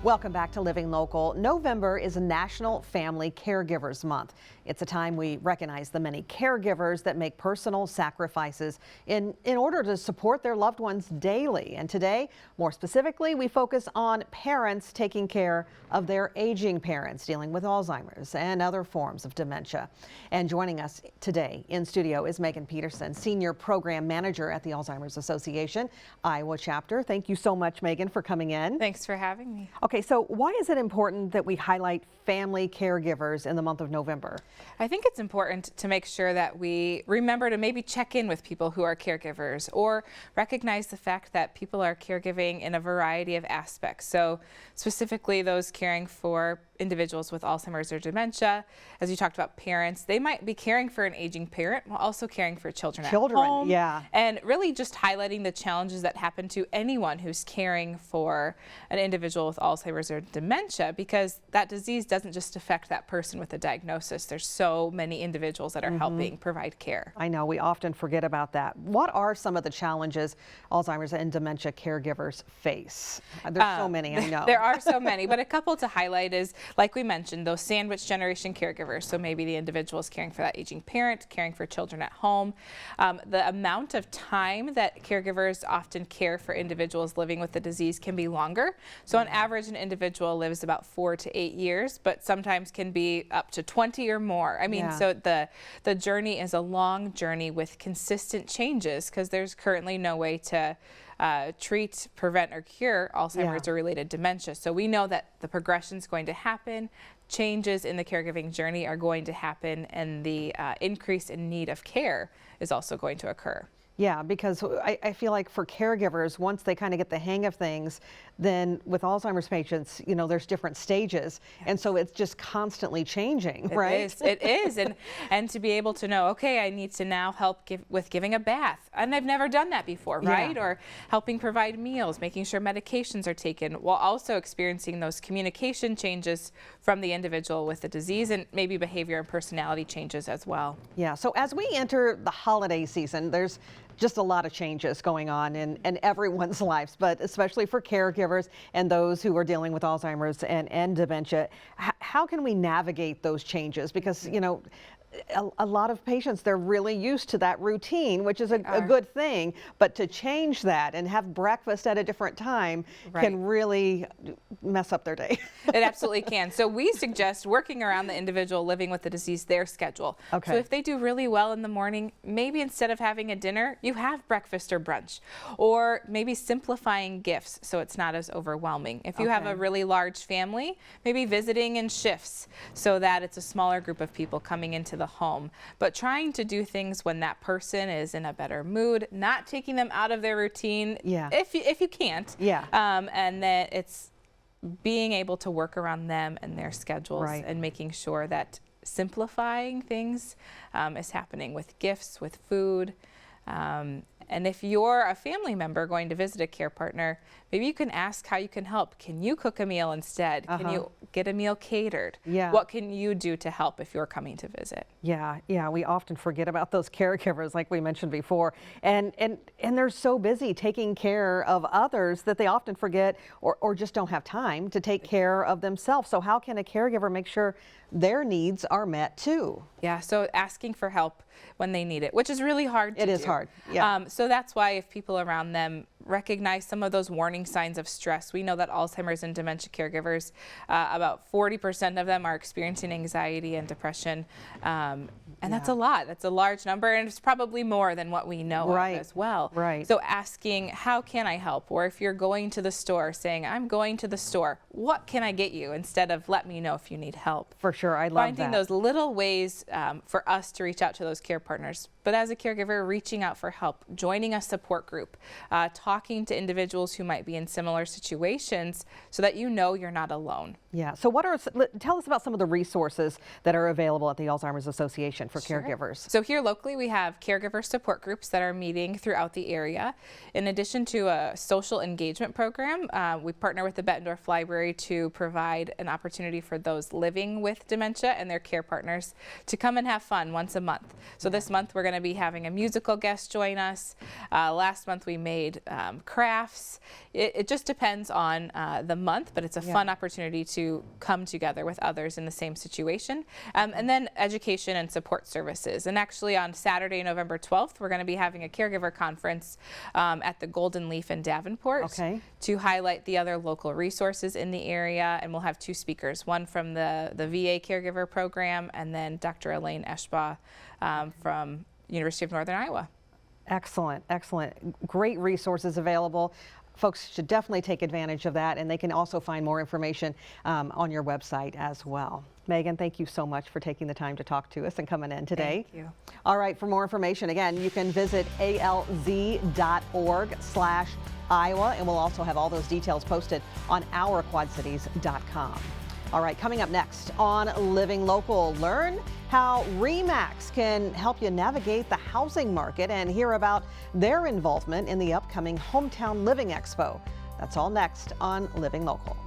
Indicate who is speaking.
Speaker 1: Welcome back to Living Local. November is National Family Caregivers Month. It's a time we recognize the many caregivers that make personal sacrifices in order to support their loved ones daily. And today, more specifically, we focus on parents taking care of their aging parents dealing with Alzheimer's and other forms of dementia. And joining us today in studio is Megan Peterson, Senior Program Manager at the Alzheimer's Association, Iowa Chapter. Thank you so much, Megan, for coming in.
Speaker 2: Thanks for having me.
Speaker 1: Okay, so why is it important that we highlight family caregivers in the month of November?
Speaker 2: I think it's important to make sure that we remember to maybe check in with people who are caregivers or recognize the fact that people are caregiving in a variety of aspects. So specifically those caring for individuals with Alzheimer's or dementia. As you talked about parents, they might be caring for an aging parent while also caring for children at home.
Speaker 1: Yeah.
Speaker 2: And really just highlighting the challenges that happen to anyone who's caring for an individual with Alzheimer's or dementia, because that disease doesn't just affect that person with a diagnosis. There's so many individuals that are helping provide care.
Speaker 1: I know we often forget about that. What are some of the challenges Alzheimer's and dementia caregivers face? There's so many, I know.
Speaker 2: There are so many, but a couple to highlight is, like we mentioned, those sandwich generation caregivers. So maybe the individual is caring for that aging parent, caring for children at home. The amount of time that caregivers often care for individuals living with the disease can be longer. So on average, an individual lives about 4 to 8 years, but sometimes can be up to 20 or more. I mean, so the journey is a long journey with consistent changes, because there's currently no way to treat, prevent, or cure Alzheimer's or related dementia. So we know that the progression is going to happen, changes in the caregiving journey are going to happen, and the increase in need of care is also going to occur.
Speaker 1: Yeah, because I feel like for caregivers, once they kind of get the hang of things, then with Alzheimer's patients, you know, there's different stages. And so it's just constantly changing, right?
Speaker 2: It is. And to be able to know, okay, I need to now help with giving a bath. And I've never done that before, right? Or helping provide meals, making sure medications are taken, while also experiencing those communication changes from the individual with the disease, and maybe behavior and personality changes as well.
Speaker 1: Yeah, so as we enter the holiday season, there's just a lot of changes going on in everyone's lives, but especially for caregivers and those who are dealing with Alzheimer's and dementia. How can we navigate those changes? Because, you know, a lot of patients, they're really used to that routine, which is a good thing, but to change that and have breakfast at a different time can really mess up their day.
Speaker 2: It absolutely can. So we suggest working around the individual living with the disease, their schedule.
Speaker 1: Okay.
Speaker 2: So if they do really well in the morning, maybe instead of having a dinner, you have breakfast or brunch, or maybe simplifying gifts so it's not as overwhelming. If you have a really large family, maybe visiting in shifts so that it's a smaller group of people coming into the home, but trying to do things when that person is in a better mood, not taking them out of their routine if you can't. And then it's being able to work around them and their schedules and making sure that simplifying things is happening with gifts, with food. And if you're a family member going to visit a care partner, maybe you can ask how you can help. Can you cook a meal instead? Can you get a meal catered? What can you do to help if you're coming to visit?
Speaker 1: Yeah, we often forget about those caregivers, like we mentioned before, and they're so busy taking care of others that they often forget or just don't have time to take care of themselves. So how can a caregiver make sure their needs are met too?
Speaker 2: Yeah, so asking for help when they need it, which is really hard to do.
Speaker 1: It is hard, yeah.
Speaker 2: So that's why if people around them recognize some of those warning signs of stress, we know that Alzheimer's and dementia caregivers, about 40% of them are experiencing anxiety and depression. And that's a lot. That's a large number, and it's probably more than what we know of as well. So asking, how can I help? Or if you're going to the store, saying, I'm going to the store, what can I get you? Instead of let me know if you need help.
Speaker 1: For sure, I love that.
Speaker 2: Finding those little ways for us to reach out to those care partners. But as a caregiver, reaching out for help, joining a support group, talking to individuals who might be in similar situations so that you know you're not alone.
Speaker 1: Yeah, so tell us about some of the resources that are available at the Alzheimer's Association for caregivers.
Speaker 2: So here locally we have caregiver support groups that are meeting throughout the area. In addition to a social engagement program, we partner with the Bettendorf Library to provide an opportunity for those living with dementia and their care partners to come and have fun once a month. So this month we're going to be having a musical guest join us. Last month we made crafts. It just depends on the month, but it's a fun opportunity to come together with others in the same situation. And then education and support services. And actually on Saturday, November 12th, we're going to be having a caregiver conference at the Golden Leaf in Davenport to highlight the other local resources in the area. And we'll have 2 speakers, one from the VA caregiver program, and then Dr. Elaine Eschbaugh from University of Northern Iowa.
Speaker 1: Excellent, excellent. Great resources available. Folks should definitely take advantage of that, and they can also find more information on your website as well. Megan, thank you so much for taking the time to talk to us and coming in today.
Speaker 2: Thank you.
Speaker 1: All right, for more information, again, you can visit alz.org/Iowa, and we'll also have all those details posted on ourquadcities.com. All right, coming up next on Living Local, learn how RE/MAX can help you navigate the housing market and hear about their involvement in the upcoming Hometown Living Expo. That's all next on Living Local.